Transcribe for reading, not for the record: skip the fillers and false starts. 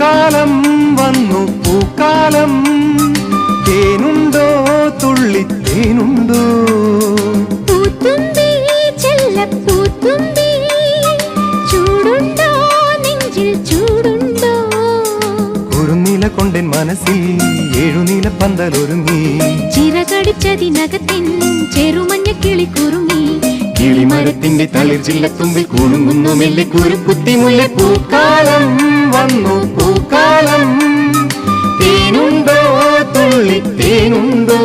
പൂക്കാലം വന്നു പൂക്കാലം തേനുണ്ടോ തുള്ളിത്തേനുണ്ടോ പൂത്തുമ്പി ചെല്ലപ്പൂത്തുമ്പി ചൂടുണ്ടോ നെഞ്ചിൽ ചൂടുണ്ടോ കുറുനില കൊണ്ടൻ മനസ്സിൽ ഏഴുനില പന്തലൊരുങ്ങി ചിറകടിച്ചതിനകത്തിൻ ചെറുമഞ്ഞ കിളി കുറുങ്ങി കിളിമരത്തിന്റെ തളിർ ചില്ലത്തുമ്പിൽ കുണുങ്ങുന്നു മെല്ലെ കുരുക്കുത്തി മുല്ല പൂക്കാലം വന്നു പൂക്കാലം തേനുണ്ടോ തുള്ളിത്തേനുണ്ടോ